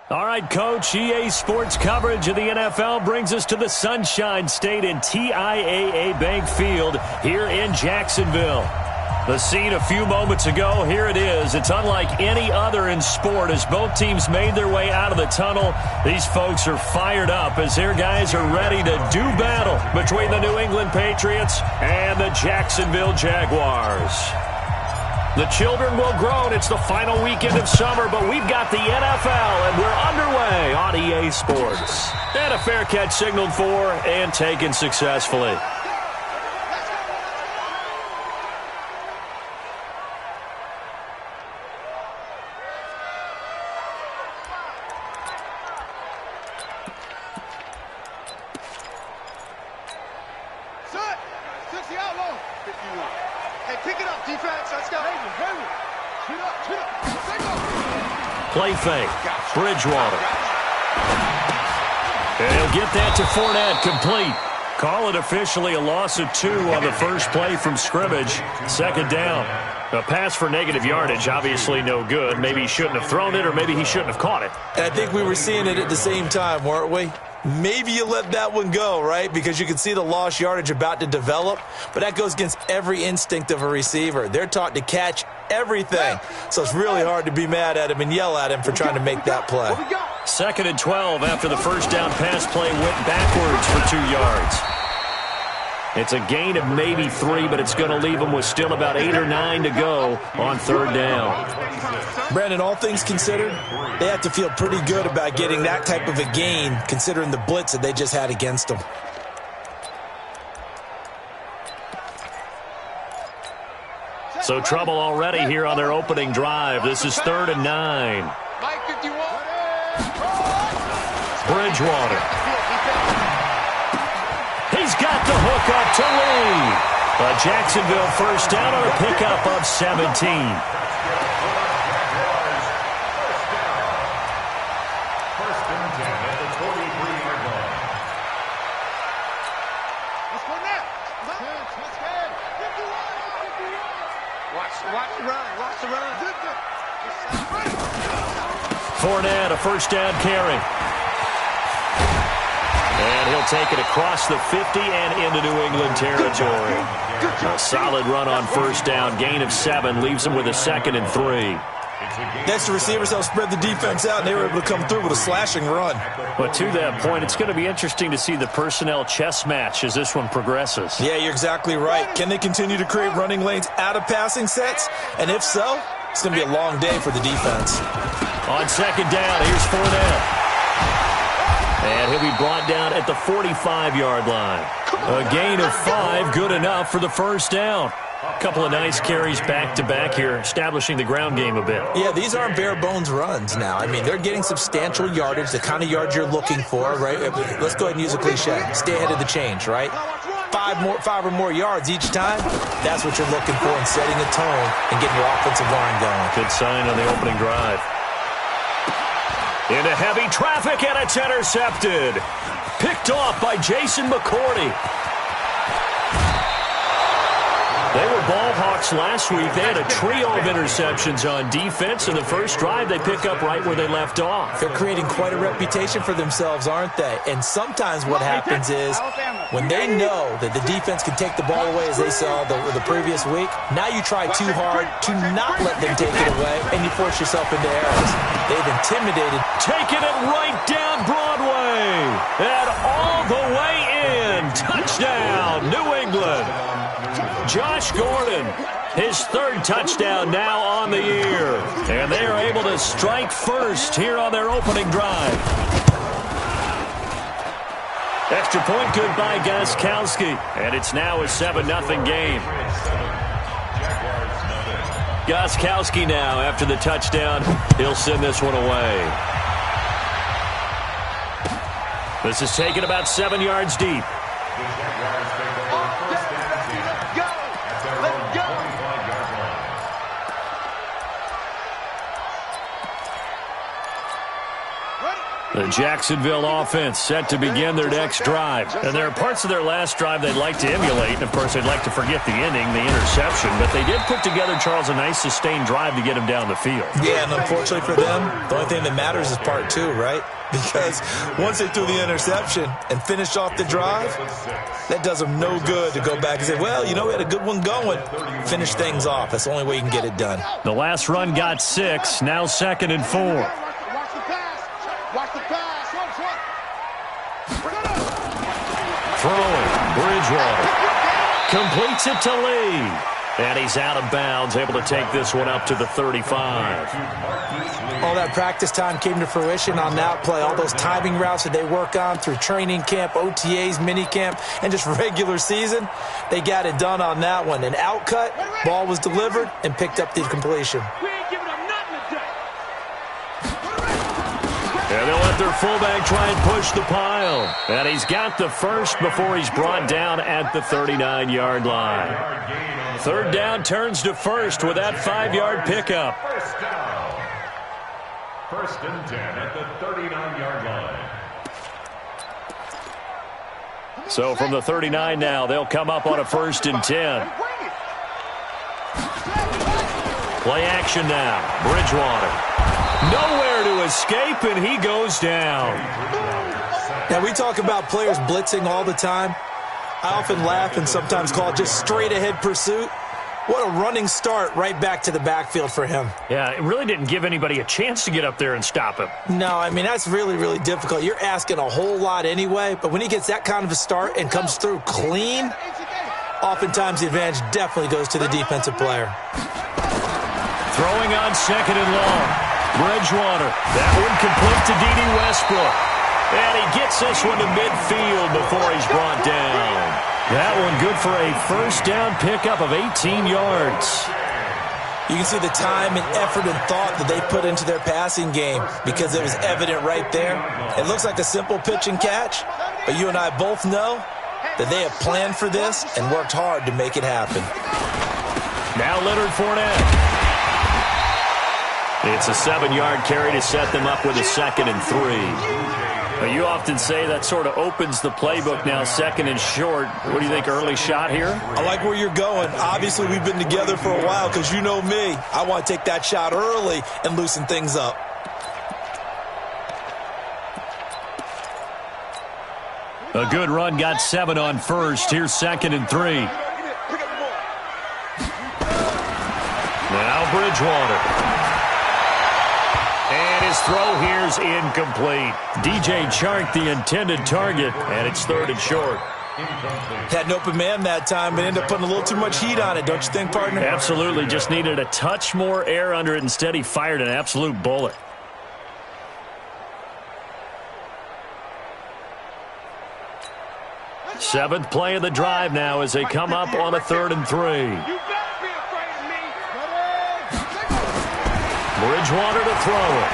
All right, Coach, EA Sports coverage of the NFL brings us to the Sunshine State in TIAA Bank Field here in Jacksonville. The scene a few moments ago, here it is. It's unlike any other in sport as both teams made their way out of the tunnel. These folks are fired up as their guys are ready to do battle between the New England Patriots and the Jacksonville Jaguars. The children will groan. It's the final weekend of summer, but we've got the NFL, and we're underway on EA Sports. And a fair catch signaled for and taken successfully. Play fake. Bridgewater. And he'll get that to Fournette, complete. Call it officially a loss of 2 on the first play from scrimmage. Second down. A pass for negative yardage, obviously no good. Maybe he shouldn't have thrown it, or maybe he shouldn't have caught it. I think we were seeing it at the same time, weren't we? Maybe you let that one go, right? Because you can see the lost yardage about to develop. But that goes against every instinct of a receiver. They're taught to catch everything. So it's really hard to be mad at him and yell at him for trying to make that play. 2nd and 12 after the first down pass play went backwards for 2 yards. It's a gain of maybe 3, but it's going to leave them with still about 8 or 9 to go on 3rd down. Brandon, all things considered, they have to feel pretty good about getting that type of a gain considering the blitz that they just had against them. So trouble already here on their opening drive. This is 3rd and 9. Bridgewater. He's got the hook up to Lee. A Jacksonville first down on a pickup of 17. Fournette, a first down carry. And he'll take it across the 50 and into New England territory. A solid run on first down. Gain of 7 leaves him with a 2nd and 3. Next, the receivers help spread the defense out, and they were able to come through with a slashing run. But to that point, it's going to be interesting to see the personnel chess match as this one progresses. Yeah, you're exactly right. Can they continue to create running lanes out of passing sets? And if so, it's going to be a long day for the defense. On 2nd down, here's Fournette. And he'll be brought down at the 45-yard line. A gain of 5, good enough for the first down. A couple of nice carries back-to-back here, establishing the ground game a bit. Yeah, these aren't bare-bones runs now. I mean, they're getting substantial yardage, the kind of yards you're looking for, right? Let's go ahead and use a cliche. Stay ahead of the change, right? 5 or more yards each time, that's what you're looking for in setting a tone and getting your offensive line going. Good sign on the opening drive. Into heavy traffic, and it's intercepted. Picked off by Jason McCourty. They were ball hawks last week. They had a trio of interceptions on defense. In the first drive, they pick up right where they left off. They're creating quite a reputation for themselves, aren't they? And sometimes what happens is when they know that the defense can take the ball away, as they saw the previous week, now you try too hard to not let them take it away, and you force yourself into errors. They've intimidated. Taking it right down Broadway. And all the way in. Touchdown, New England. Josh Gordon, his 3rd touchdown now on the year. And they are able to strike first here on their opening drive. Extra point good by Gostkowski. And it's now a 7-0 game. Gostkowski now, after the touchdown, he'll send this one away. This is taken about 7 yards deep. The Jacksonville offense set to begin their next drive. And there are parts of their last drive they'd like to emulate. And, of course, they'd like to forget the inning, the interception. But they did put together, Charles, a nice sustained drive to get him down the field. Yeah, and unfortunately for them, the only thing that matters is part two, right? Because once they threw the interception and finished off the drive, that does them no good to go back and say, well, you know, we had a good one going. Finish things off. That's the only way you can get it done. The last run got 6, now 2nd and 4. Throwing, Bridgewater completes it to Lee. And he's out of bounds, able to take this one up to the 35. All that practice time came to fruition on that play. All those timing routes that they work on through training camp, OTAs, minicamp, and just regular season, they got it done on that one. An outcut, ball was delivered, and picked up the completion. And they'll let their fullback try and push the pile. And he's got the first before he's brought down at the 39-yard line. 3rd down turns to first with that 5-yard pickup. First and 10 at the 39-yard line. So from the 39 now, they'll come up on a 1st and 10. Play action now. Bridgewater. Nowhere to escape, and he goes down. Now, we talk about players blitzing all the time. I often laugh and sometimes call it just straight-ahead pursuit. What a running start right back to the backfield for him. Yeah, it really didn't give anybody a chance to get up there and stop him. No, I mean, that's really, really difficult. You're asking a whole lot anyway, but when he gets that kind of a start and comes through clean, oftentimes the advantage definitely goes to the defensive player. Throwing on 2nd and long. Bridgewater. That one complete to D.D. Westbrook. And he gets this one to midfield before he's brought down. That one good for a 1st down pickup of 18 yards. You can see the time and effort and thought that they put into their passing game because it was evident right there. It looks like a simple pitch and catch, but you and I both know that they have planned for this and worked hard to make it happen. Now Leonard Fournette. It's a 7-yard carry to set them up with a 2nd and 3. You often say that sort of opens the playbook now, 2nd and short. What do you think, early shot here? I like where you're going. Obviously, we've been together for a while because you know me. I want to take that shot early and loosen things up. A good run got 7 on 1st. Here's 2nd and 3. Now Bridgewater. And his throw here's incomplete. DJ Chark, the intended target, and it's 3rd and short. Had an open man that time, but ended up putting a little too much heat on it, don't you think, partner? Absolutely. Just needed a touch more air under it. Instead, he fired an absolute bullet. Seventh play of the drive now as they come up on a 3rd and 3. Bridgewater to throw it.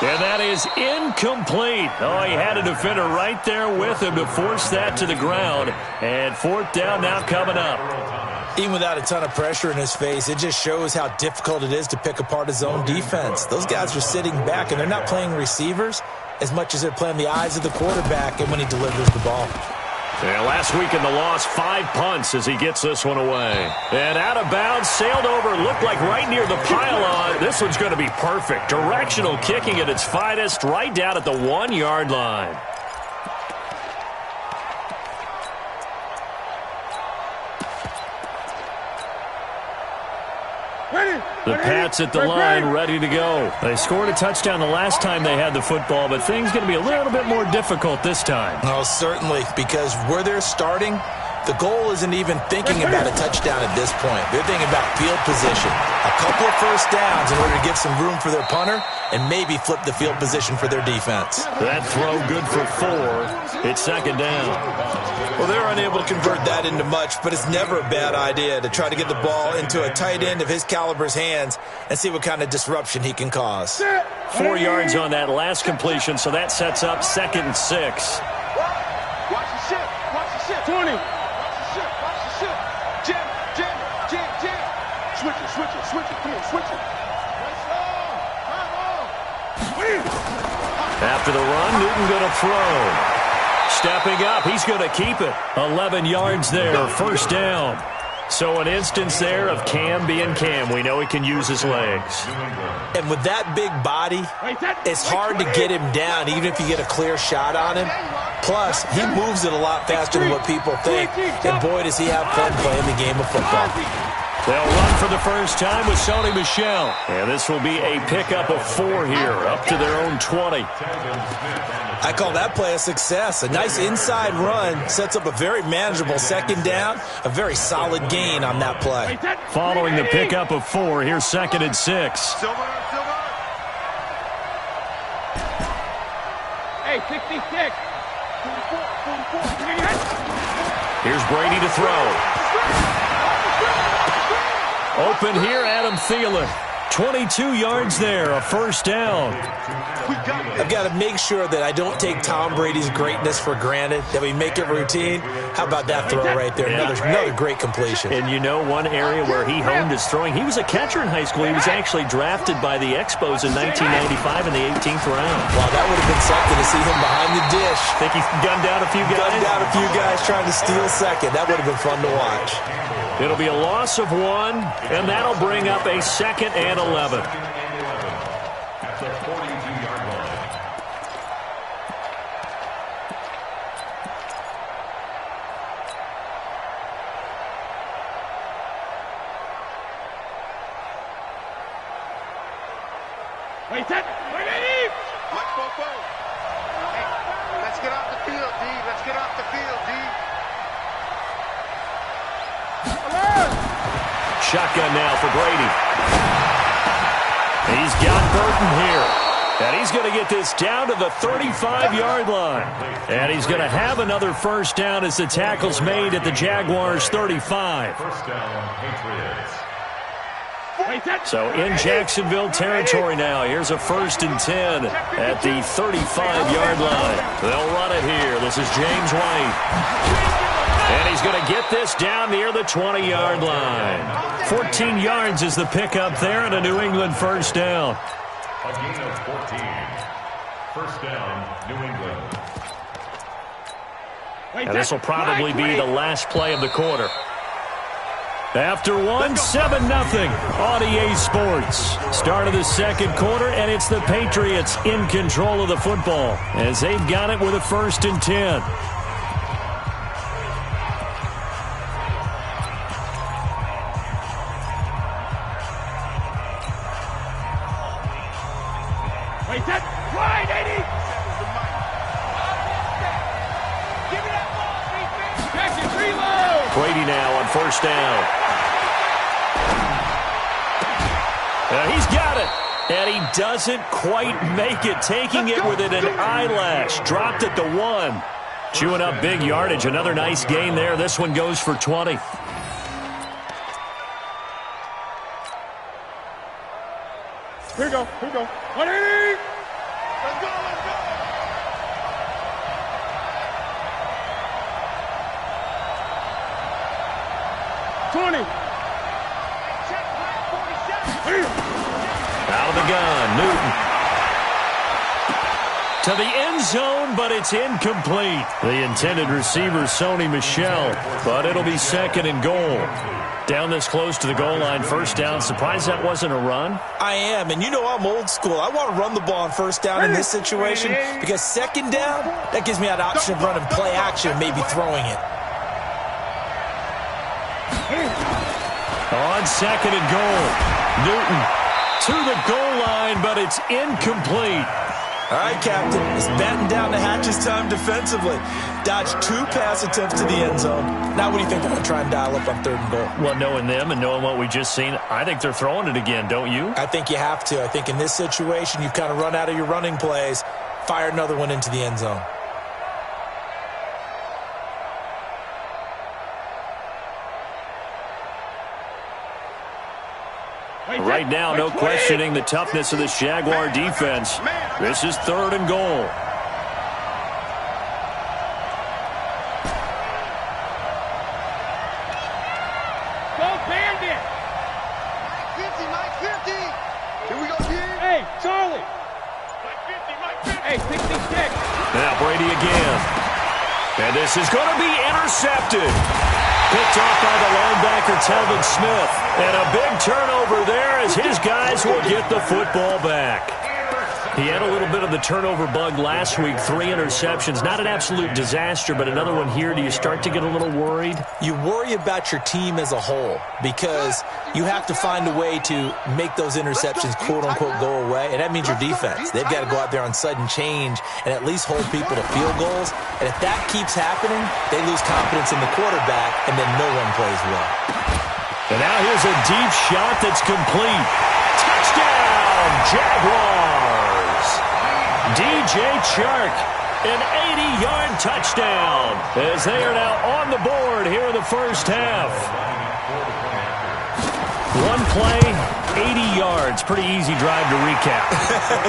And that is incomplete. Oh, he had a defender right there with him to force that to the ground. And 4th down now coming up. Even without a ton of pressure in his face, it just shows how difficult it is to pick apart his own defense. Those guys are sitting back, and they're not playing receivers as much as they're playing the eyes of the quarterback and when he delivers the ball. Yeah, last week in the loss, 5 punts as he gets this one away. And out of bounds, sailed over, looked like right near the pylon. This one's going to be perfect. Directional kicking at its finest, right down at the 1-yard line. The Pats at the line, ready to go. They scored a touchdown the last time they had the football, but things going to be a little bit more difficult this time. Oh, certainly, because where they're starting, the goal isn't even thinking about a touchdown at this point. They're thinking about field position. A couple of 1st downs in order to give some room for their punter and maybe flip the field position for their defense. That throw good for 4. It's 2nd down. Well, they're unable to convert that into much, but it's never a bad idea to try to get the ball into a tight end of his caliber's hands and see what kind of disruption he can cause. 4 yards on that last completion, so that sets up 2nd and 6. Watch the ship. Watch the ship. 20. Watch the ship. Watch the ship. Jam. Switch it. Come on, switch it. After the run, Newton going to throw. Stepping up, he's going to keep it. 11 yards there, first down. So an instance there of Cam being Cam. We know he can use his legs. And with that big body, it's hard to get him down, even if you get a clear shot on him. Plus, he moves it a lot faster than what people think. And boy, does he have fun playing the game of football. They'll run for the first time with Sony Michel. And this will be a pickup of 4 here, up to their own 20. I call that play a success. A nice inside run sets up a very manageable second down. A very solid gain on that play. Following the pickup of 4, here's 2nd and 6. Hey, 66. 44. Here's Brady to throw. Open here, Adam Thielen. 22 yards there, a first down. I've got to make sure that I don't take Tom Brady's greatness for granted, that we make it routine. How about that throw right there? Another great completion. And you know one area where he honed his throwing, he was a catcher in high school. He was actually drafted by the Expos in 1995 in the 18th round. Wow, that would have been something to see him behind the dish. Think he gunned down a few guys? Gunned down a few guys trying to steal second. That would have been fun to watch. It'll be a loss of 1, and that'll bring up a 2nd and 11. At the 42-yard line. Wait, set. Wait, Eddie. Hey, let's get off the field, D. Let's get off the field, D. Shotgun now for Brady. He's got Burton here. And he's going to get this down to the 35-yard line. And he's going to have another first down as the tackle's made at the Jaguars' 35. First down, Patriots. So in Jacksonville territory now. Here's a 1st and 10 at the 35-yard line. They'll run it here. This is James White. And he's going to get this down near the 20-yard line. 14 yards is the pickup there and a New England first down. A gain of 14. First down, New England. And this will probably be the last play of the quarter. After 1, 7-0 on EA Sports. Start of the second quarter, and it's the Patriots in control of the football as they've got it with a 1st and 10. Wait, set. Right, 80. Give me that ball, Jackson, reload. Brady now on first down. He's got it. And he doesn't quite make it, taking it within an eyelash. Dropped at the 1. Chewing up big yardage. Another nice gain there. This one goes for 20. Here we go. 180. Let's go. 20. Out of the gun, Newton. To the end zone, but it's incomplete. The intended receiver, Sony Michel, but it'll be 2nd and goal. Down this close to the goal line, first down. Surprised that wasn't a run? I am, and you know I'm old school. I want to run the ball on first down in this situation because second down, that gives me that option of running play action and maybe throwing it. On 2nd and goal, Newton to the goal line, but it's incomplete. All right, Captain, it's batten down the hatches time defensively. Dodged 2 pass attempts to the end zone. Now what do you think they're going to try and dial up on 3rd and goal? Well, knowing them and knowing what we just seen, I think they're throwing it again, don't you? I think you have to. I think in this situation, you've kind of run out of your running plays. Fire another one into the end zone. Right now, no questioning the toughness of this Jaguar defense. This is 3rd and goal. Go Bandit. Mike 50. Here we go, D. Hey, Charlie. Mike 50. Now Brady again. And this is going to be intercepted. Picked off by the linebacker, Telvin Smith. And a big turnover there as his guys will get the football back. He had a little bit of the turnover bug last week, 3 interceptions. Not an absolute disaster, but another one here. Do you start to get a little worried? You worry about your team as a whole because you have to find a way to make those interceptions, quote-unquote, go away, and that means your defense. They've got to go out there on sudden change and at least hold people to field goals. And if that keeps happening, they lose confidence in the quarterback, and then no one plays well. And now here's a deep shot that's complete. Touchdown, Jaguars! DJ Chark, an 80-yard touchdown, as they are now on the board here in the first half. One play, 80 yards. Pretty easy drive to recap.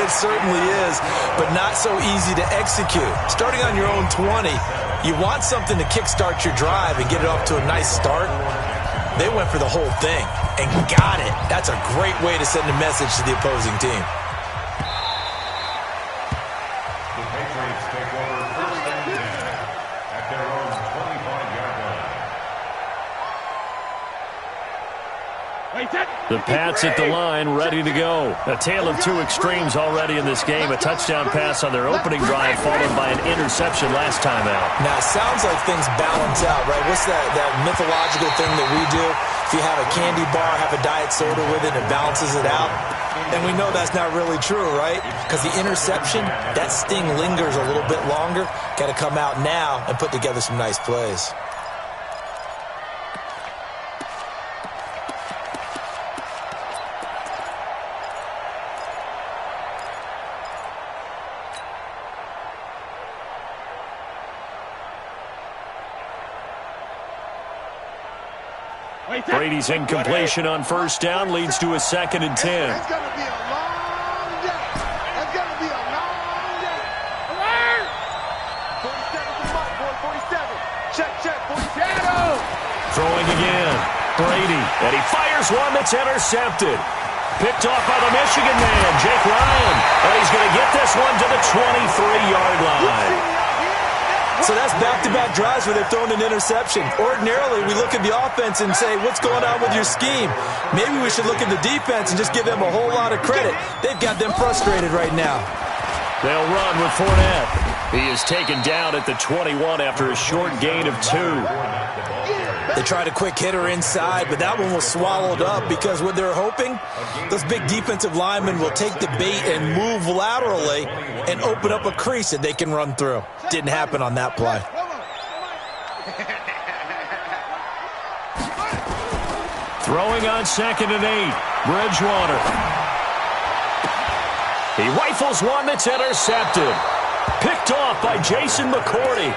It certainly is, but not so easy to execute. Starting on your own 20, you want something to kickstart your drive and get it off to a nice start. They went for the whole thing and got it. That's a great way to send a message to the opposing team. The Patriots take over first and 10 at their own 25-yard line. The Pats at the line, ready to go. A tale of two extremes already in this game. A touchdown pass on their opening drive, followed by an interception last time out. Now, it sounds like things balance out, right? What's that mythological thing that we do? If you have a candy bar, have a diet soda with it, it balances it out. And we know that's not really true, right? Because the interception, that sting lingers a little bit longer. Got to come out now and put together some nice plays. Brady's incompletion on first down leads to a 2nd and 10. It's going to be a long day. It's going to be a long day. 47's the mark, boy. 47. Check, 47. Throwing again. Brady. And he fires one that's intercepted. Picked off by the Michigan man, Jake Ryan. And he's going to get this one to the 23-yard line. So that's back-to-back drives where they've thrown an interception. Ordinarily, we look at the offense and say, what's going on with your scheme? Maybe we should look at the defense and just give them a whole lot of credit. They've got them frustrated right now. They'll run with Fournette. He is taken down at the 21 after a short gain of 2. They tried a quick hitter inside, but that one was swallowed up because what they're hoping, those big defensive linemen will take the bait and move laterally and open up a crease that they can run through. Didn't happen on that play. Throwing on 2nd and 8. Bridgewater. He rifles one that's intercepted. Picked off by Jason McCourty.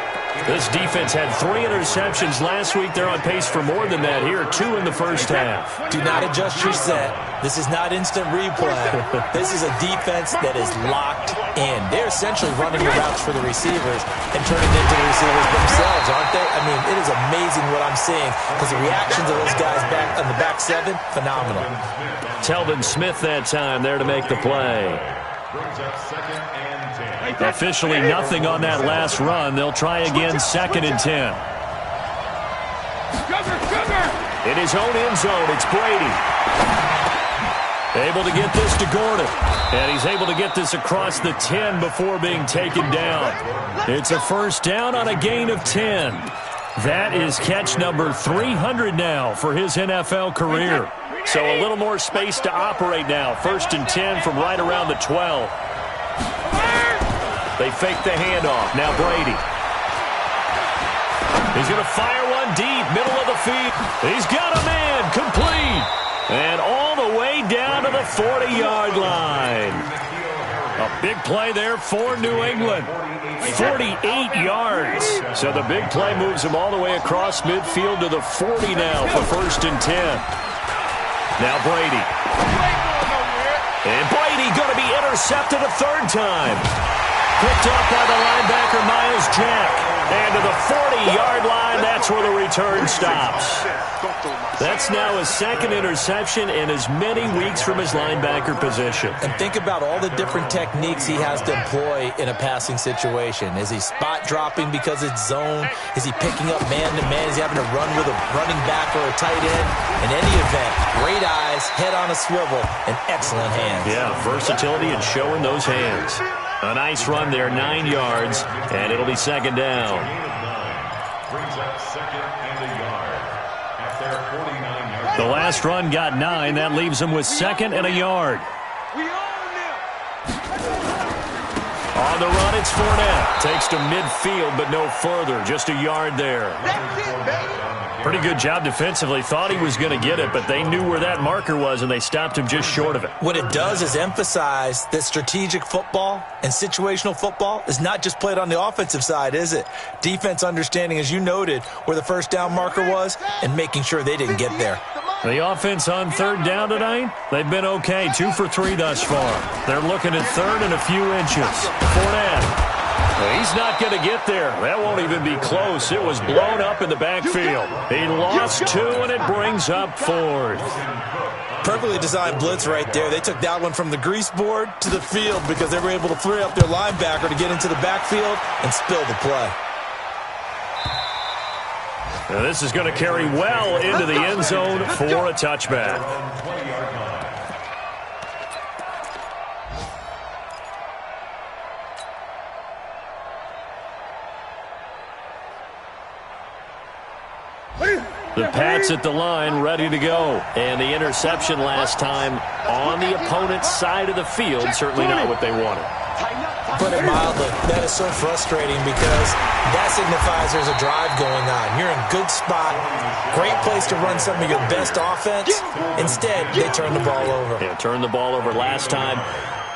This defense had 3 interceptions last week. They're on pace for more than that here. 2 in the first half. Do not adjust your set. This is not instant replay. This is a defense that is locked in. They're essentially running the routes for the receivers and turning into the receivers themselves, aren't they? I mean, it is amazing what I'm seeing because the reactions of those guys back on the back 7, phenomenal. Telvin Smith that time there to make the play. Brings up 2nd and 10. Officially nothing on that last run. They'll try again 2nd and 10. In his own end zone, it's Brady. Able to get this to Gordon. And he's able to get this across the 10 before being taken down. It's a first down on a gain of 10. That is catch number 300 now for his NFL career. So a little more space to operate now. 1st and 10 from right around the 12. They fake the handoff. Now Brady. He's going to fire one deep, middle of the field. He's got a man, complete. And all the way down to the 40-yard line. A big play there for New England. 48 yards. So the big play moves him all the way across midfield to the 40 now for 1st and 10. Now Brady. And Brady going to be intercepted a 3rd time. Picked up by the linebacker, Miles Jack. And to the 40-yard line, that's where the return stops. That's now his second interception in as many weeks from his linebacker position. And think about all the different techniques he has to employ in a passing situation. Is he spot dropping because it's zone? Is he picking up man-to-man? Is he having to run with a running back or a tight end? In any event, great eyes, head on a swivel, and excellent hands. Yeah, versatility and showing those hands. A nice run there, 9 yards, and it'll be second down. Brings up second and a yard at their 49-yard. The last run got 9. That leaves them with second and a yard. On the run, it's Fournette. Takes to midfield, but no further. Just a yard there. That's it, baby. Pretty good job defensively. Thought he was going to get it, but they knew where that marker was, and they stopped him just short of it. What it does is emphasize that strategic football and situational football is not just played on the offensive side, is it? Defense understanding, as you noted, where the first down marker was and making sure they didn't get there. The offense on third down tonight, they've been okay. 2 for 3 thus far. They're looking at third and a few inches. Fournette. He's not going to get there. That won't even be close. It was blown up in the backfield. He lost 2, and it brings up 4th. Perfectly designed blitz right there. They took that one from the grease board to the field because they were able to free up their linebacker to get into the backfield and spill the play. Now this is going to carry well into the end zone for a touchback. The Pats at the line, ready to go. And the interception last time on the opponent's side of the field, certainly not what they wanted. Put it mildly, that is so frustrating because that signifies there's a drive going on. You're in good spot, great place to run some of your best offense. Instead, they turn the ball over. Yeah, turned the ball over last time.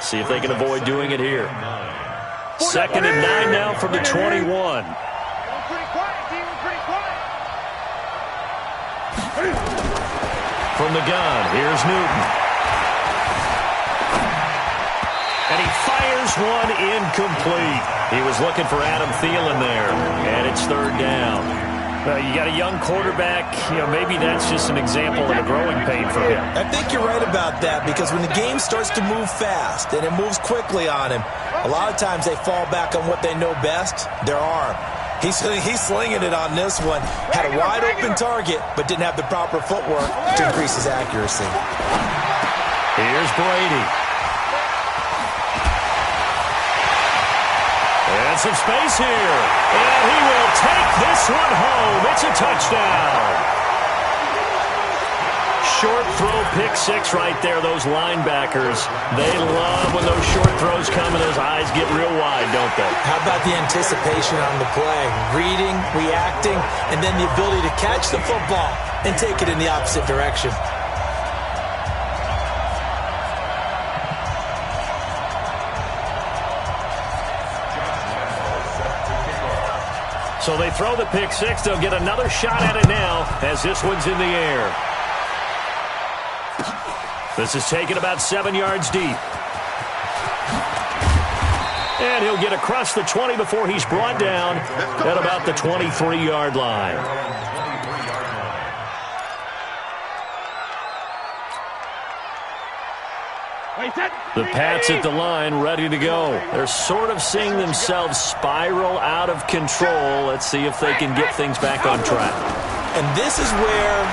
See if they can avoid doing it here. Second and 9 now from the 21. From the gun, here's Newton. And he fires one incomplete. He was looking for Adam Thielen there, and it's third down. You got a young quarterback, maybe that's just an example of a growing pain for him. I think you're right about that because when the game starts to move fast and it moves quickly on him, a lot of times they fall back on what they know best, their arm. He's slinging it on this one. Had a wide-open target, but didn't have the proper footwork to increase his accuracy. Here's Brady. And some space here. And he will take this one home. It's a touchdown. Short throw, pick 6 right there. Those linebackers, they love when those short throws come and those eyes get real wide, don't they? How about the anticipation on the play? Reading, reacting, and then the ability to catch the football and take it in the opposite direction. So they throw the pick 6. They'll get another shot at it now as this one's in the air. This is taken about 7 yards deep. And he'll get across the 20 before he's brought down at about the 23-yard line. The Pats at the line, ready to go. They're sort of seeing themselves spiral out of control. Let's see if they can get things back on track. And this is where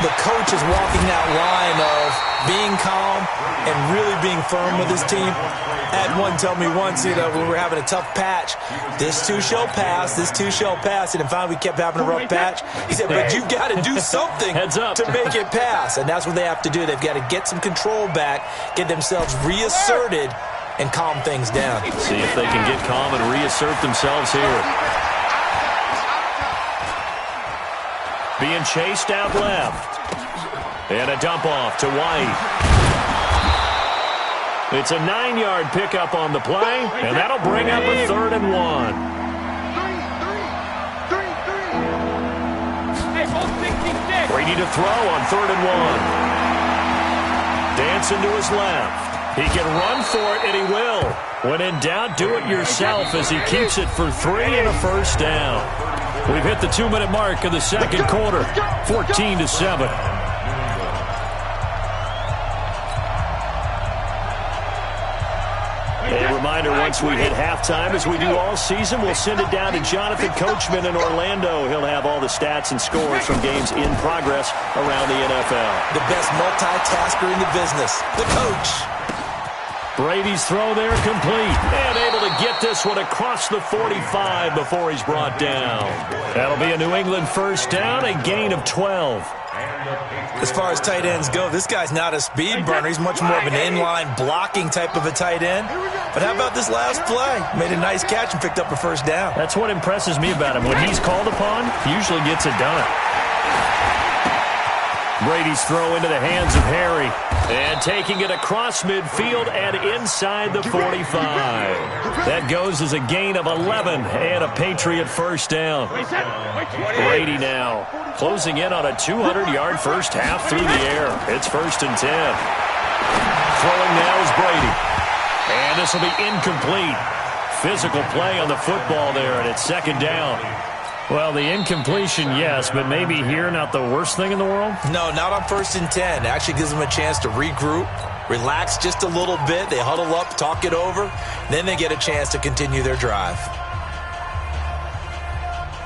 the coach is walking that line of being calm and really being firm with his team. I had one tell me once, when we were having a tough patch, this too shall pass, this too shall pass, and then finally we kept having a rough patch. He said, but you've got to do something to make it pass, and that's what they have to do. They've got to get some control back, get themselves reasserted, and calm things down. See if they can get calm and reassert themselves here. Being chased out left. And a dump off to White. It's a 9-yard pickup on the play, and that'll bring up a 3rd and 1. Brady to throw on 3rd and 1. Dancing to his left. He can run for it, and he will. When in doubt, do it yourself as he keeps it for 3 and a first down. We've hit the 2-minute mark of the second quarter, 14-7. A reminder, once we hit halftime, as we do all season, we'll send it down to Jonathan Coachman in Orlando. He'll have all the stats and scores from games in progress around the NFL. The best multitasker in the business, the coach. Brady's throw there complete. And able to get this one across the 45 before he's brought down. That'll be a New England first down, a gain of 12. As far as tight ends go, this guy's not a speed burner. He's much more of an inline blocking type of a tight end. But how about this last play? Made a nice catch and picked up a first down. That's what impresses me about him. When he's called upon, he usually gets it done. Brady's throw into the hands of Harry. And taking it across midfield and inside the 45. That goes as a gain of 11 and a Patriot first down. Brady now closing in on a 200-yard first half through the air. It's 1st and 10. Throwing now is Brady. And this will be incomplete. Physical play on the football there, and it's 2nd down. Well, the incompletion, yes, but maybe here not the worst thing in the world? No, not on 1st and 10. It actually gives them a chance to regroup, relax just a little bit. They huddle up, talk it over. Then they get a chance to continue their drive.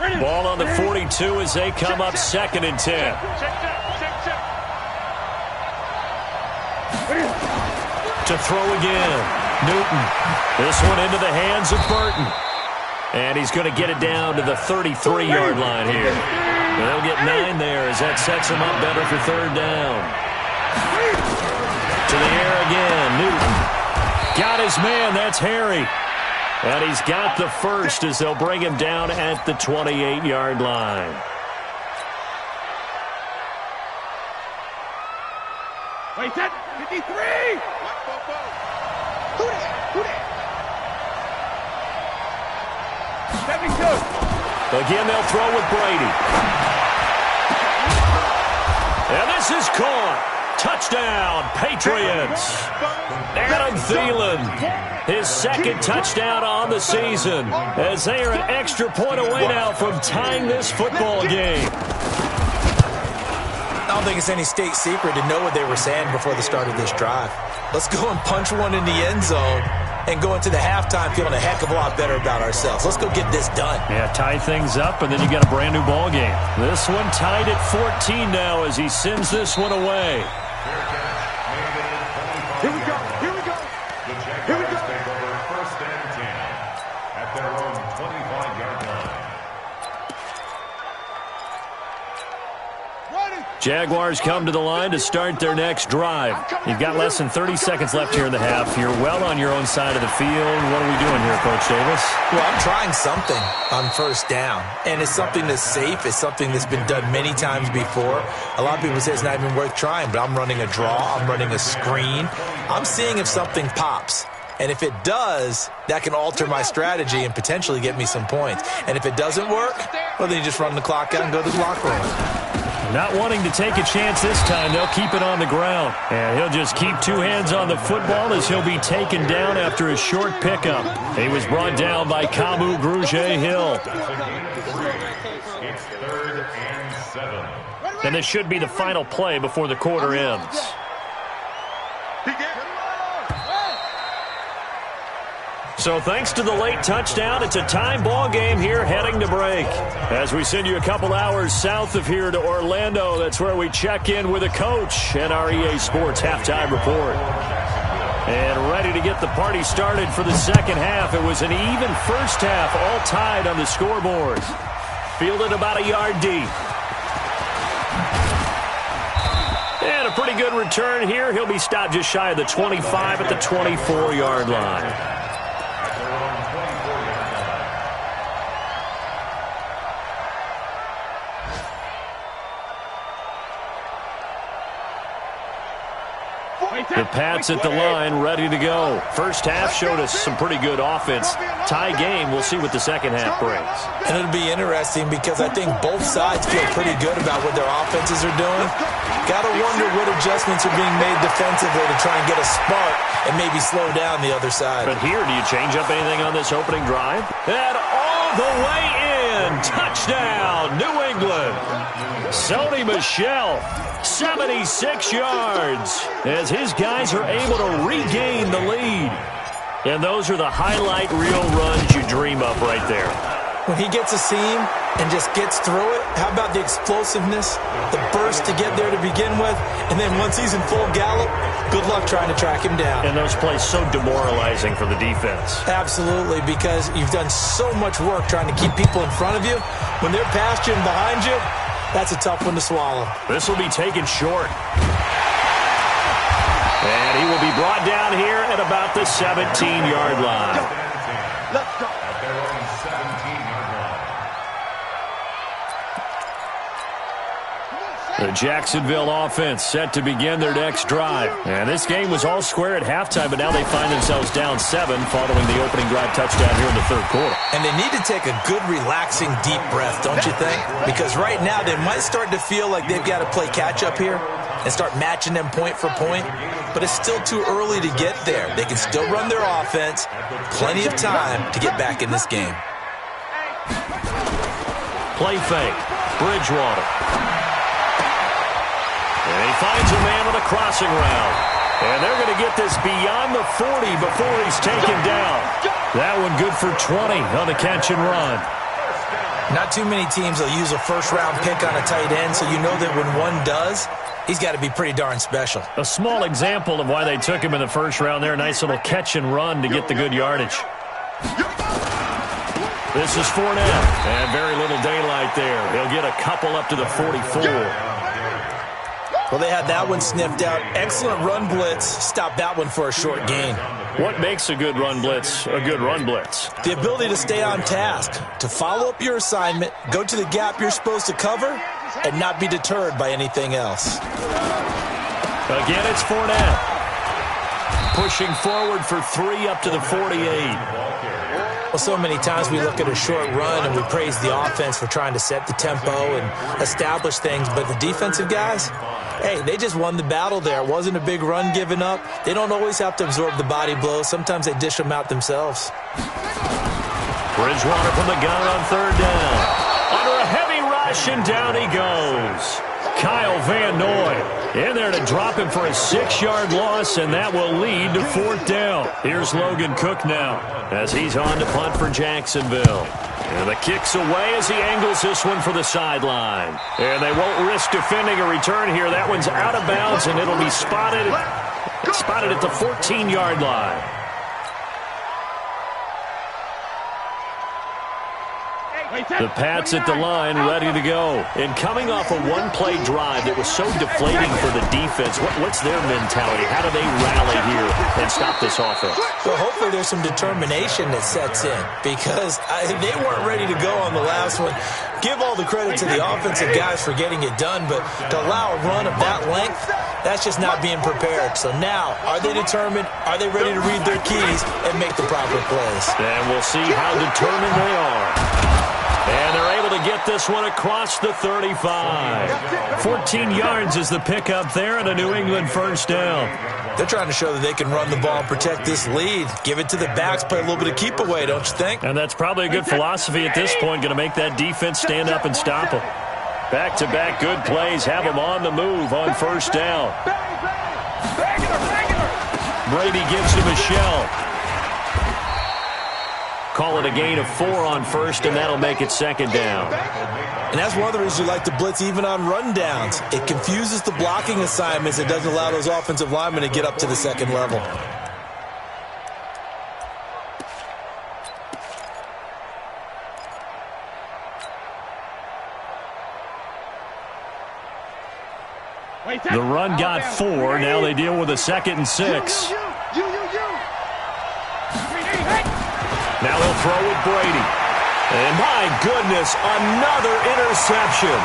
Ball on the 42 as they come up 2nd and 10. To throw again. Newton. This one into the hands of Burton. And he's going to get it down to the 33-yard line here. They'll get 9 there as that sets him up better for 3rd down. To the air again, Newton. Got his man, that's Harry. And he's got the first as they'll bring him down at the 28-yard line. Wait, that 53! Who that? 72. Again, they'll throw with Brady. And this is caught. Touchdown, Patriots. Adam Thielen, his 2nd touchdown on the season, as they are an extra point away now from tying this football game. I don't think it's any state secret to know what they were saying before the start of this drive. Let's go and punch one in the end zone and go into the halftime feeling a heck of a lot better about ourselves. Let's go get this done. Yeah, tie things up, and then you got a brand new ball game. This one tied at 14 now as he sends this one away. Here we go. The Jaguars take over 1st and 10 at their own 25-yard line. Jaguars come to the line to start their next drive. You've got less than 30 seconds left here in the half. You're well on your own side of the field. What are we doing here, Coach Davis? Well, I'm trying something on 1st down, and it's something that's safe. It's something that's been done many times before. A lot of people say it's not even worth trying, but I'm running a draw. I'm running a screen. I'm seeing if something pops. And if it does, that can alter my strategy and potentially get me some points. And if it doesn't work, well, then you just run the clock out and go to the locker room. Not wanting to take a chance this time, they'll keep it on the ground. And he'll just keep 2 hands on the football as he'll be taken down after a short pickup. He was brought down by Kamu Grugier-Hill. It's 3rd and 7. And this should be the final play before the quarter ends. So thanks to the late touchdown, it's a time ball game here heading to break. As we send you a couple hours south of here to Orlando, that's where we check in with a coach and our EA Sports halftime report. And ready to get the party started for the second half. It was an even first half, all tied on the scoreboard. Fielded about a yard deep. And a pretty good return here. He'll be stopped just shy of the 25 at the 24-yard line. The Pats at the line, ready to go. First half showed us some pretty good offense. Tie game, we'll see what the second half brings. And it'll be interesting because I think both sides feel pretty good about what their offenses are doing. Got to wonder what adjustments are being made defensively to try and get a spark and maybe slow down the other side. But here, do you change up anything on this opening drive? And all the way in. Touchdown, New England. Sony Michel, 76 yards, as his guys are able to regain the lead. And those are the highlight reel runs you dream of right there. When he gets a seam and just gets through it, how about the explosiveness, the burst to get there to begin with, and then once he's in full gallop, good luck trying to track him down. And those plays so demoralizing for the defense. Absolutely, because you've done so much work trying to keep people in front of you. When they're past you and behind you, that's a tough one to swallow. This will be taken short. And he will be brought down here at about the 17-yard line. Let's go. At their own 17-yard line. The Jacksonville offense set to begin their next drive. And this game was all square at halftime, but now they find themselves down 7 following the opening drive touchdown here in the third quarter. And they need to take a good, relaxing, deep breath, don't you think? Because right now they might start to feel like they've got to play catch-up here and start matching them point for point. But it's still too early to get there. They can still run their offense. Plenty of time to get back in this game. Play fake. Bridgewater. And he finds a man on a crossing route. And they're going to get this beyond the 40 before he's taken down. That one good for 20 on the catch and run. Not too many teams will use a first-round pick on a tight end, so you know that when one does, he's got to be pretty darn special. A small example of why they took him in the first round there. Nice little catch and run to get the good yardage. This is Fournette. And very little daylight there. He'll get a couple up to the 44. Well, they had that one sniffed out. Excellent run blitz. Stop that one for a short gain. What makes a good run blitz a good run blitz? The ability to stay on task, to follow up your assignment, go to the gap you're supposed to cover, and not be deterred by anything else. Again, it's Fournette. Pushing forward for 3 up to the 48. Well, so many times we look at a short run and we praise the offense for trying to set the tempo and establish things, but the defensive guys, hey, they just won the battle there. It wasn't a big run given up. They don't always have to absorb the body blows. Sometimes they dish them out themselves. Bridgewater from the gun on third down. Under a heavy rush, and down he goes. Kyle Van Noy in there to drop him for a 6-yard loss, and that will lead to fourth down. Here's Logan Cook now as he's on to punt for Jacksonville. And the kick's away as he angles this one for the sideline. And they won't risk defending a return here. That one's out of bounds, and it'll be spotted at the 14-yard line. The Pats at the line, ready to go. And coming off a one-play drive that was so deflating for the defense, what's their mentality? How do they rally here and stop this offense? Well, hopefully there's some determination that sets in because they weren't ready to go on the last one. Give all the credit to the offensive guys for getting it done, but to allow a run of that length, that's just not being prepared. So now, are they determined? Are they ready to read their keys and make the proper plays? And we'll see how determined they are. And they're able to get this one across the 35. 14 yards is the pickup there and a New England first down. They're trying to show that they can run the ball and protect this lead. Give it to the backs, play a little bit of keep away, don't you think? And that's probably a good philosophy at this point, going to make that defense stand up and stop them. Back-to-back good plays have them on the move on first down. Brady gives to Michel. Call it a gain of 4 on first, and that'll make it second down. And that's one of the reasons you like to blitz even on rundowns. It confuses the blocking assignments. It doesn't allow those offensive linemen to get up to the second level. The run got 4. Now they deal with a 2nd and 6. Now he'll throw with Brady. And my goodness, another interception.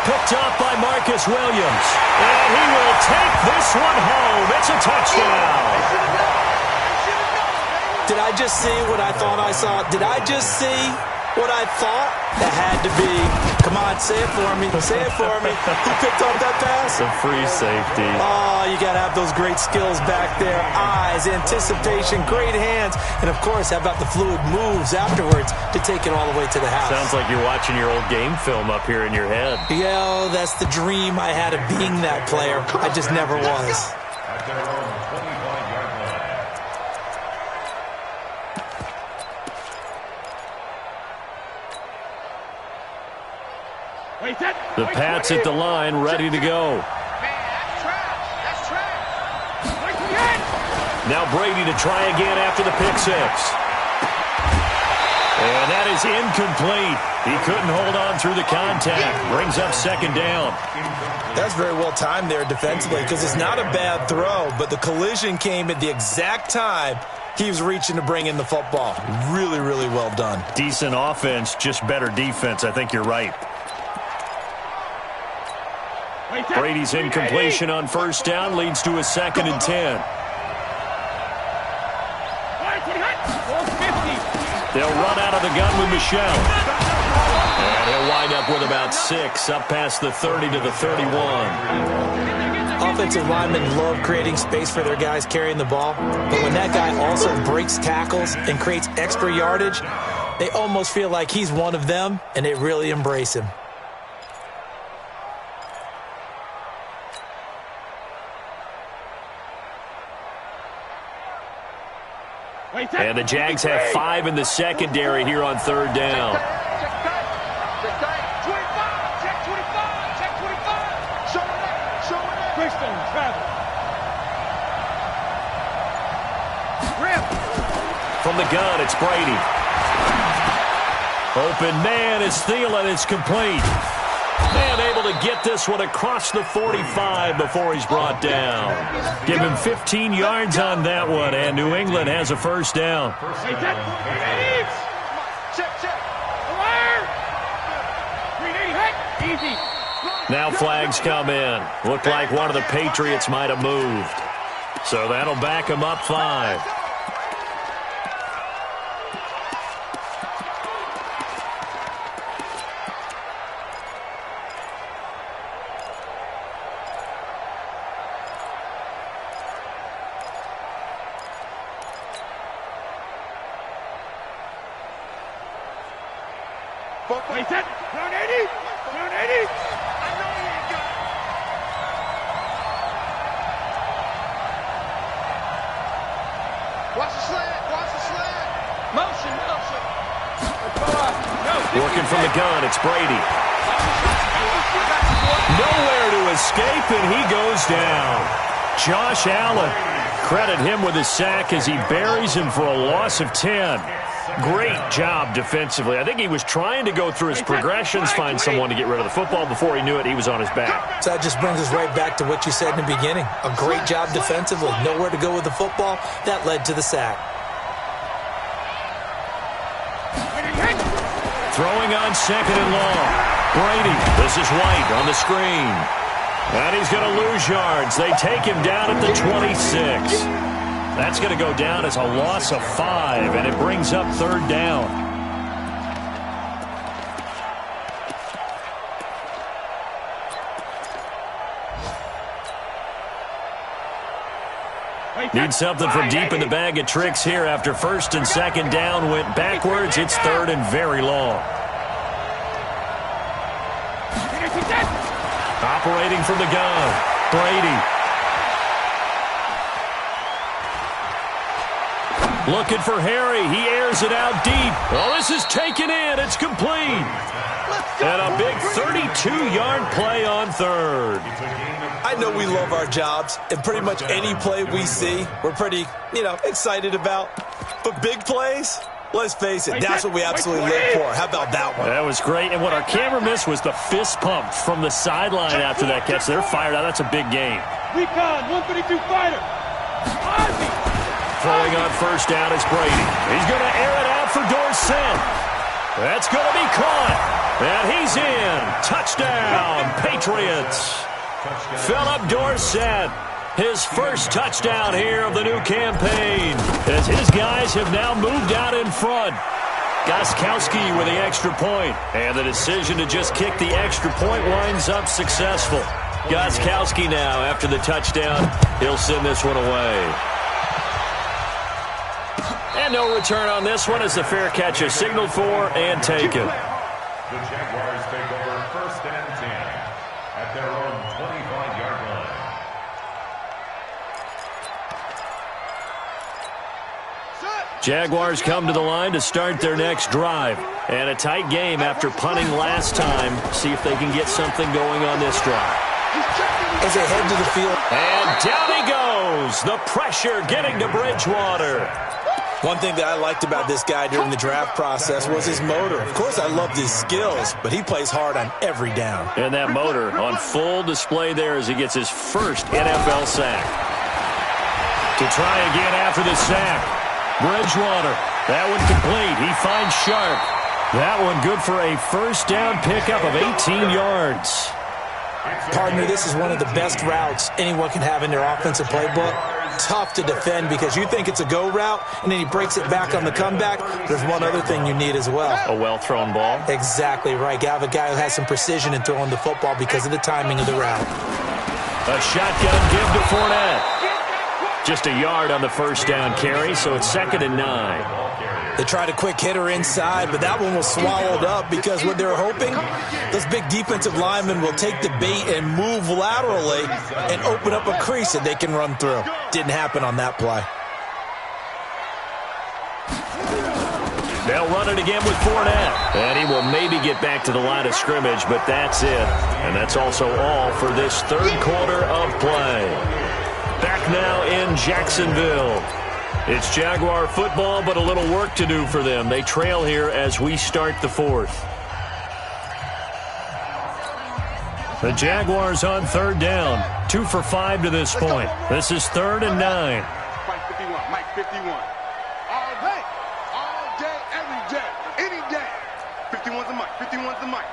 Picked off by Marcus Williams. And he will take this one home. It's a touchdown. Did I just see what I thought I saw? Did I just see what I thought? That had to be. Come on, say it for me. Say it for me. Who picked up that pass? The free safety. Oh, you got to have those great skills back there. Eyes, anticipation, great hands. And, of course, how about the fluid moves afterwards to take it all the way to the house? Sounds like you're watching your old game film up here in your head. Yeah, that's the dream I had of being that player. I just never was. At their own 25-yard line. The Pats at the line, ready to go. Now Brady to try again after the pick six. And that is incomplete. He couldn't hold on through the contact. Brings up second down. That's very well timed there defensively because it's not a bad throw, but the collision came at the exact time he was reaching to bring in the football. Really, really well done. Decent offense, just better defense. I think you're right. Brady's incompletion on first down leads to a 2nd and 10. They'll run out of the gun with Michel. And he'll wind up with about 6, up past the 30 to the 31. Offensive linemen love creating space for their guys carrying the ball, but when that guy also breaks tackles and creates extra yardage, they almost feel like he's one of them, and they really embrace him. And the Jags have 5 in the secondary here on third down. From the gun, it's Brady. Open man is Thielen. It's complete. And able to get this one across the 45 before he's brought down. Give him 15 yards on that one, and New England has a first down. Now flags come in. Looked like one of the Patriots might have moved. So that'll back him up 5. Working from the gun, it's Brady. Nowhere to escape, and he goes down. Josh Allen, credit him with his sack as he buries him for a loss of 10. Great job defensively. I think he was trying to go through his progressions, find someone to get rid of the football. Before he knew it, he was on his back. So that just brings us right back to what you said in the beginning. A great job defensively. Nowhere to go with the football. That led to the sack. Throwing on 2nd and long. Brady, this is White on the screen. And he's going to lose yards. They take him down at the 26. That's going to go down as a loss of 5, and it brings up third down. Need something from deep in the bag of tricks here after 1st and 2nd down went backwards. It's 3rd and very long. Operating from the gun, Brady. Looking for Harry. He airs it out deep. Oh, this is taken in. It's complete. And a big 32-yard play on 3rd. I know we love our jobs, and pretty much any play we see, we're pretty, excited about. But big plays, let's face it, that's what we absolutely live for. How about that one? That was great. And what our camera missed was the fist pump from the sideline after that catch. They're fired out. That's a big game. Recon, 132 fighter. Throwing on first down is Brady. He's going to air it out for Dorsett. That's going to be caught. And he's in. Touchdown, Patriots. Philip Dorsett, his first touchdown here of the new campaign, as his guys have now moved out in front. Gostkowski with the extra point, and the decision to just kick the extra point winds up successful. Gostkowski now, after the touchdown, he'll send this one away. And no return on this one as the fair catch is signaled for and taken. The Jaguars take over 1st and 10 at their own 25-yard line. Jaguars come to the line to start their next drive. And a tight game after punting last time. See if they can get something going on this drive. As they head to the field. And down he goes. The pressure getting to Bridgewater. One thing that I liked about this guy during the draft process was his motor. Of course, I loved his skills, but he plays hard on every down. And that motor on full display there as he gets his first NFL sack. To try again after the sack. Bridgewater, that one complete. He finds Sharp. That one good for a first down pickup of 18 yards. Partner, this is one of the best routes anyone can have in their offensive playbook. Tough to defend because you think it's a go route, and then he breaks it back on the comeback. There's one other thing you need as well. A well-thrown ball. Exactly right. You have a guy who has some precision in throwing the football because of the timing of the route. A shotgun give to Fournette. Just a yard on the first down carry, so it's 2nd and 9. They tried a quick hitter inside, but that one was swallowed up because what they're hoping, those big defensive linemen will take the bait and move laterally and open up a crease that they can run through. Didn't happen on that play. They'll run it again with Fournette. And he will maybe get back to the line of scrimmage, but that's it. And that's also all for this third quarter of play. Back now in Jacksonville. It's Jaguar football, but a little work to do for them. They trail here as we start the fourth. The Jaguars on 3rd down. 2 for 5 to this point. This is 3rd and 9. Mike 51, Mike 51. All day, every day, any day. 51's the mic, 51's the mic.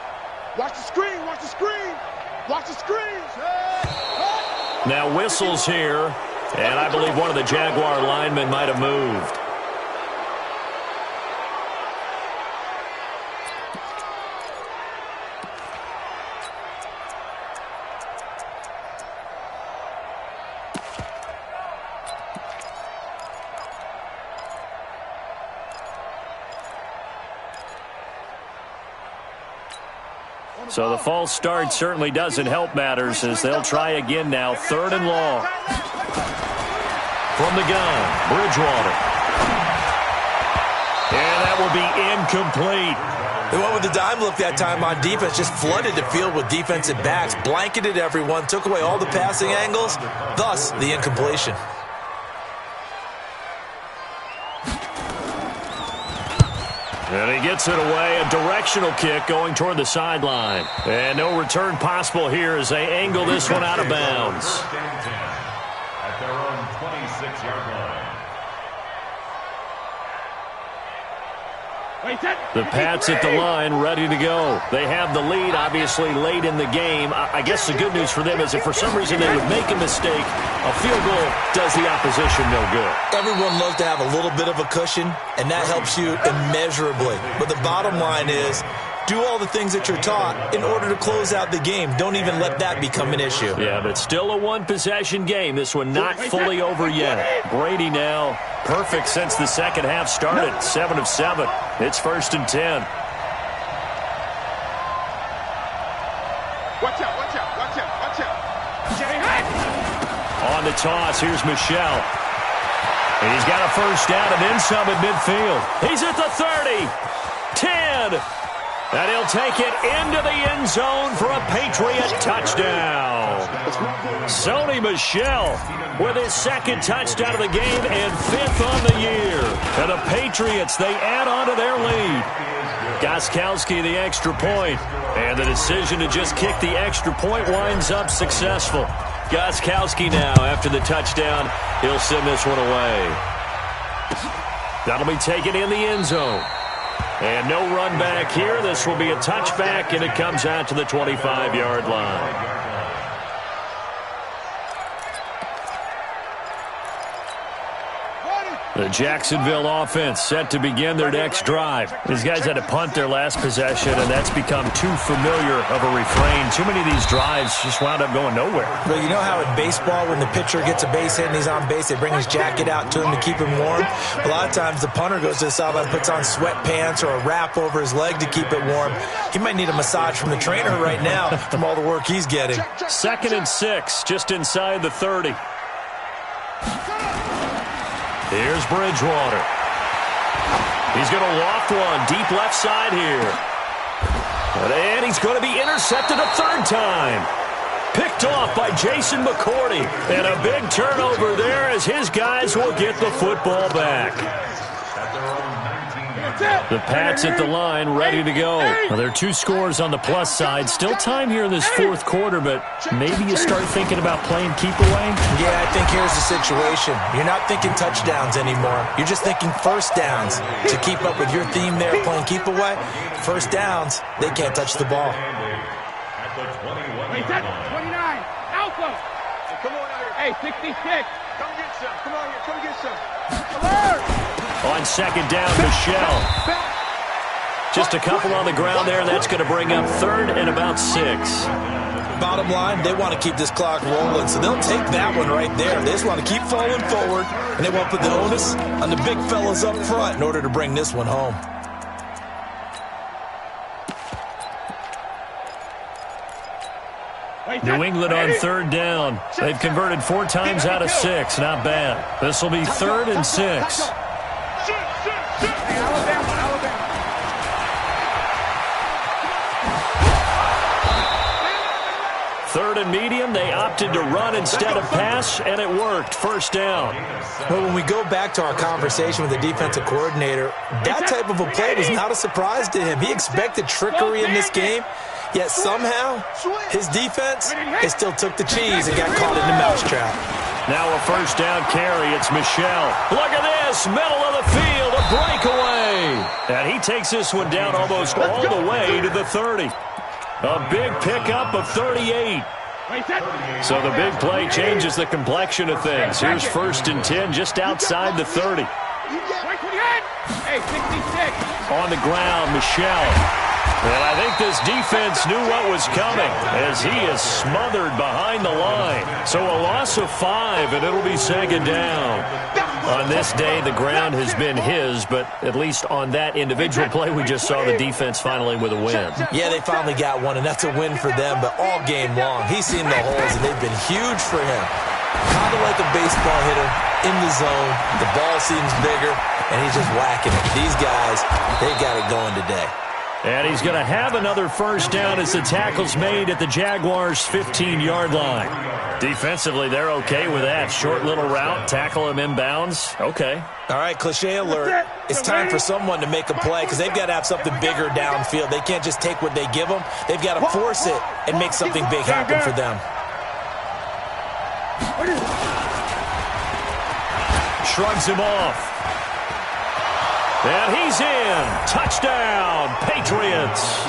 Watch the screen, watch the screen. Watch the screen. Now whistles here. And I believe one of the Jaguar linemen might have moved. So the false start certainly doesn't help matters as they'll try again now. 3rd and long. From the gun, Bridgewater. And that will be incomplete. They went with the dime look that time on defense, just flooded the field with defensive backs, blanketed everyone, took away all the passing angles, thus the incompletion. And he gets it away, a directional kick going toward the sideline. And no return possible here as they angle this one out of bounds. At their own 26-yard line. The Pats at the line, ready to go. They have the lead, obviously, late in the game. I guess the good news for them is if for some reason they would make a mistake, a field goal does the opposition no good. Everyone loves to have a little bit of a cushion, and that helps you immeasurably. But the bottom line is, do all the things that you're taught in order to close out the game. Don't even let that become an issue. Yeah, but still a one-possession game. This one not fully over yet. Brady now perfect since the second half started. 7 of 7. It's 1st and 10. Watch out, watch out, watch out, watch out. On the toss, here's Michelle. And he's got a first down and then some at midfield. He's at the 30. 10. And he'll take it into the end zone for a Patriot touchdown. Sony Michel with his 2nd touchdown of the game and 5th on the year. And the Patriots, they add on to their lead. Gostkowski the extra point. And the decision to just kick the extra point winds up successful. Gostkowski now, after the touchdown, he'll send this one away. That'll be taken in the end zone. And no run back here. This will be a touchback, and it comes out to the 25-yard line. The Jacksonville offense set to begin their next drive. These guys had to punt their last possession, and that's become too familiar of a refrain. Too many of these drives just wound up going nowhere. Well, you know how in baseball, when the pitcher gets a base hit and he's on base, they bring his jacket out to him to keep him warm? A lot of times the punter goes to the sideline, puts on sweatpants or a wrap over his leg to keep it warm. He might need a massage from the trainer right now from all the work he's getting. 2nd and 6, just inside the 30. Here's Bridgewater. He's going to loft one deep left side here. And he's going to be intercepted a third time. Picked off by Jason McCourty. And a big turnover there as his guys will get the football back. The Pats at the line, ready to go. Well, there are 2 scores on the plus side. Still time here in this 4th quarter, but maybe you start thinking about playing keep away? Yeah, I think here's the situation. You're not thinking touchdowns anymore. You're just thinking first downs. To keep up with your theme there, playing keep away, first downs, they can't touch the ball. Wait, that's 29. Alpha. Hey, come on out here. Hey, 66. Come get some. Come on here. Come get some. Alert. On 2nd down, Michelle. Just a couple on the ground there. That's going to bring up 3rd and about 6. Bottom line, they want to keep this clock rolling, so they'll take that one right there. They just want to keep falling forward, and they want to put the onus on the big fellas up front in order to bring this one home. New England on 3rd down. They've converted 4 times out of 6. Not bad. This will be 3rd and 6. Third and medium, they opted to run instead of pass, and it worked. First down. Well, when we go back to our conversation with the defensive coordinator, that type of a play was not a surprise to him. He expected trickery in this game, yet somehow his defense, they still took the cheese and got caught in the mousetrap. Now a first down carry. It's Michelle. Look at this. Middle of the field. A breakaway. And he takes this one down almost all the way to the 30. A big pickup of 38. So the big play changes the complexion of things. Here's 1st and 10 just outside the 30. Hey, 66. On the ground, Michelle. And I think this defense knew what was coming as he is smothered behind the line. So a loss of 5, and it'll be 2nd down. On this day, the ground has been his, but at least on that individual play, we just saw the defense finally with a win. Yeah, they finally got one, and that's a win for them, but all game long, he's seen the holes, and they've been huge for him. Kind of like a baseball hitter in the zone. The ball seems bigger, and he's just whacking it. These guys, they got it going today. And he's going to have another first down as the tackle's made at the Jaguars' 15-yard line. Defensively, they're okay with that. Short little route, tackle him inbounds. Okay. All right, cliche alert. It's time for someone to make a play because they've got to have something bigger downfield. They can't just take what they give them. They've got to force it and make something big happen for them. Shrugs him off. And he's in. Touchdown, Patriots.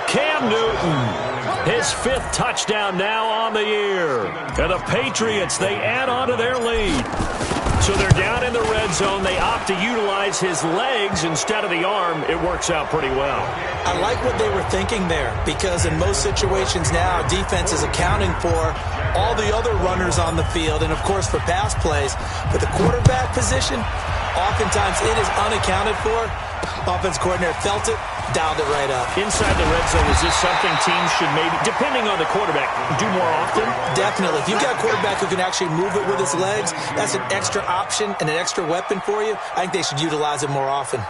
Cam Newton, his 5th touchdown now on the year. And the Patriots, they add on to their lead. So they're down in the red zone. They opt to utilize his legs instead of the arm. It works out pretty well. I like what they were thinking there because in most situations now, defense is accounting for all the other runners on the field and, of course, for pass plays. But the quarterback position, oftentimes it is unaccounted for. Offense coordinator felt it, dialed it right up. Inside the red zone, is this something teams should maybe, depending on the quarterback, do more often? Definitely. If you've got a quarterback who can actually move it with his legs, that's an extra option and an extra weapon for you. I think they should utilize it more often.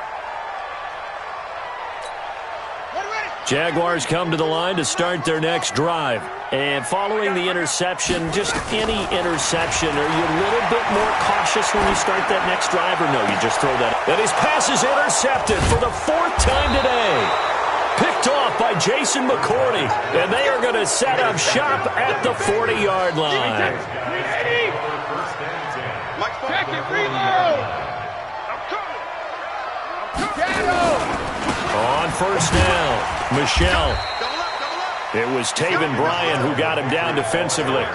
Jaguars come to the line to start their next drive. And following the interception, just any interception, are you a little bit more cautious when you start that next drive, or no, you just throw that? And his pass is intercepted for the 4th time today. Picked off by Jason McCourty. And they are going to set up shop at the 40-yard line. Check it, reload. I'm coming. first down. Michelle. It was Taven Bryan who got him down defensively.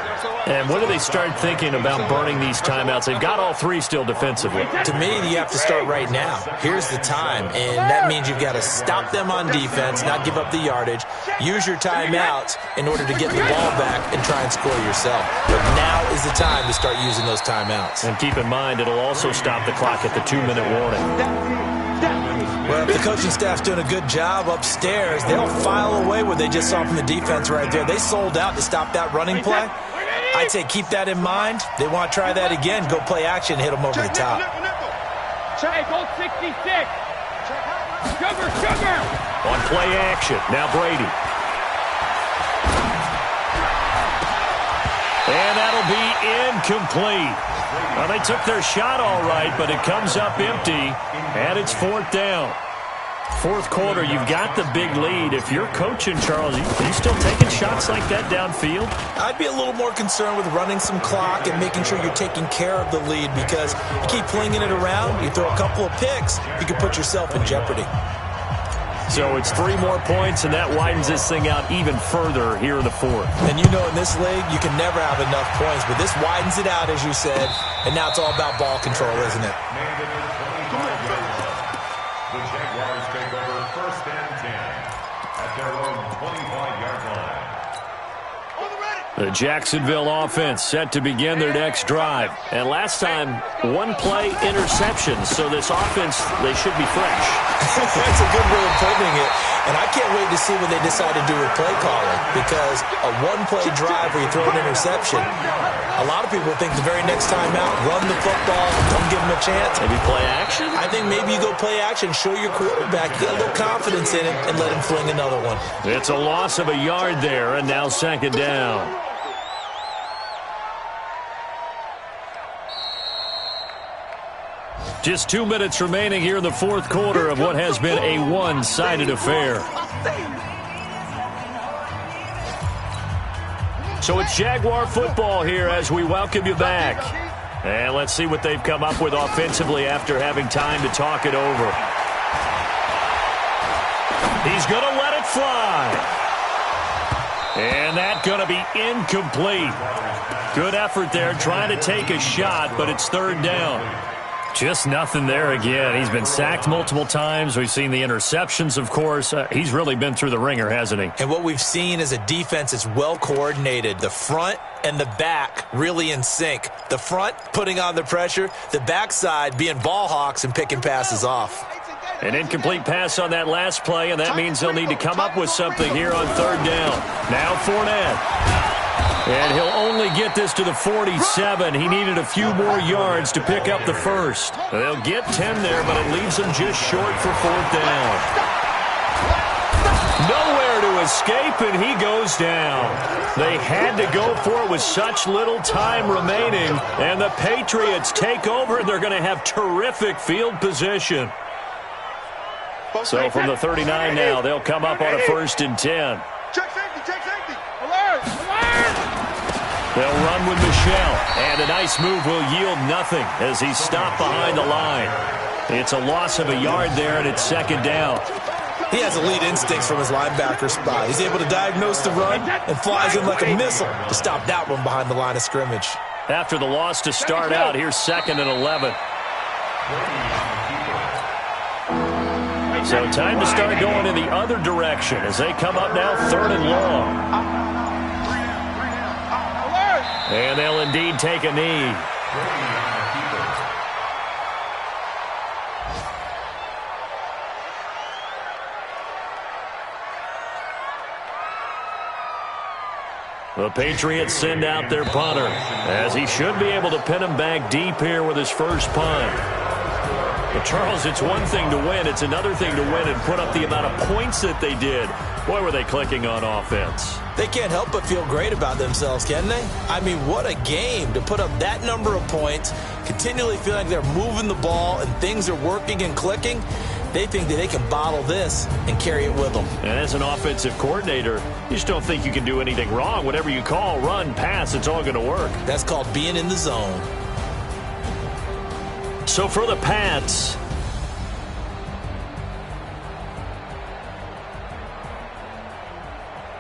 And when do they start thinking about burning these timeouts? They've got all three still defensively. To me, you have to start right now. Here's the time, and that means you've got to stop them on defense, not give up the yardage, use your timeouts in order to get the ball back and try and score yourself. But now is the time to start using those timeouts. And keep in mind, it'll also stop the clock at the 2-minute warning. Well, if the coaching staff's doing a good job upstairs, they'll file away what they just saw from the defense right there. They sold out to stop that running play. I'd say keep that in mind. They want to try that again. Go play action, hit them over the top. Hey, hold 66. Sugar. On play action, now Brady. And that'll be incomplete. Well, they took their shot all right, but it comes up empty, and it's 4th down. Fourth quarter, you've got the big lead. If you're coaching, Charles, are you still taking shots like that downfield? I'd be a little more concerned with running some clock and making sure you're taking care of the lead, because you keep flinging it around, you throw a couple of picks, you could put yourself in jeopardy. So it's 3 more points, and that widens this thing out even further here in the fourth. And you know in this league, you can never have enough points, but this widens it out, as you said, and now it's all about ball control, isn't it? The Jaguars take over 1st and 10 at their own 25-yard line. The Jacksonville offense set to begin their next drive. And last time, 1-play interception. So this offense, they should be fresh. That's a good way of putting it. And I can't wait to see what they decide to do with play calling, because a 1-play drive where you throw an interception, a lot of people think the very next time out, run the football, don't give them a chance. Maybe play action? I think maybe you go play action, show your quarterback, get a little confidence in it, and let him fling another one. It's a loss of a yard there, and now 2nd down. Just 2 minutes remaining here in the fourth quarter of what has been a one-sided affair. So it's Jaguar football here as we welcome you back. And let's see what they've come up with offensively after having time to talk it over. He's going to let it fly. And that's going to be incomplete. Good effort there trying to take a shot, but it's 3rd down. Just nothing there again. He's been sacked multiple times. We've seen the interceptions, of course. He's really been through the ringer, hasn't he? And what we've seen is a defense that's well coordinated. The front and the back really in sync. The front putting on the pressure, the backside being ball hawks and picking passes off. An incomplete pass on that last play, and that means they'll need to come up with something here on 3rd down. Now Fournette. And he'll only get this to the 47. He needed a few more yards to pick up the first. They'll get 10 there, but it leaves them just short for 4th down. Nowhere to escape, and he goes down. They had to go for it with such little time remaining, and the Patriots take over, and they're going to have terrific field position. So from the 39 now, they'll come up on a 1st and 10. Check safety. They'll run with Michelle, and a nice move will yield nothing as he's stopped behind the line. It's a loss of a yard there, and it's 2nd down. He has elite instincts from his linebacker spot. He's able to diagnose the run and flies in like a missile to stop that one behind the line of scrimmage. After the loss to start out, here's 2nd and 11. So time to start going in the other direction as they come up now 3rd and long. And they'll indeed take a knee. The Patriots send out their punter, as he should be able to pin him back deep here with his first punt. But Charles, it's one thing to win. It's another thing to win and put up the amount of points that they did. Boy, were they clicking on offense. They can't help but feel great about themselves, can they? I mean, what a game to put up that number of points, continually feel like they're moving the ball and things are working and clicking. They think that they can bottle this and carry it with them. And as an offensive coordinator, you just don't think you can do anything wrong. Whatever you call, run, pass, it's all going to work. That's called being in the zone. So for the Pats,